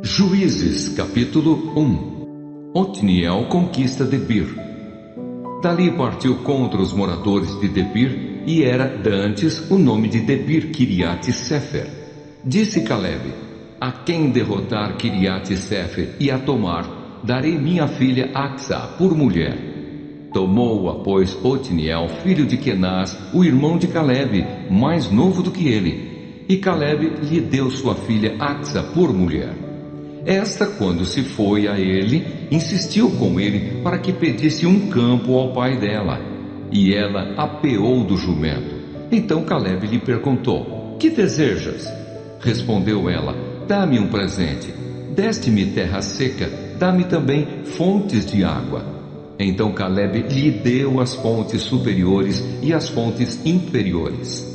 Juízes, capítulo 1. Otniel conquista Debir. Dali partiu contra os moradores de Debir, e era dantes o nome de Debir Kiriat-Sefer. Disse Caleb: a quem derrotar Kiriat-Sefer e a tomar, darei minha filha Axa por mulher. Tomou-a, pois, Otniel, filho de Kenaz, o irmão de Caleb, mais novo do que ele, e Caleb lhe deu sua filha Axa por mulher. Esta, quando se foi a ele, insistiu com ele para que pedisse um campo ao pai dela, e ela apeou do jumento. Então Caleb lhe perguntou: que desejas? Respondeu ela: dá-me um presente. Deste-me terra seca, dá-me também fontes de água. Então Caleb lhe deu as fontes superiores e as fontes inferiores.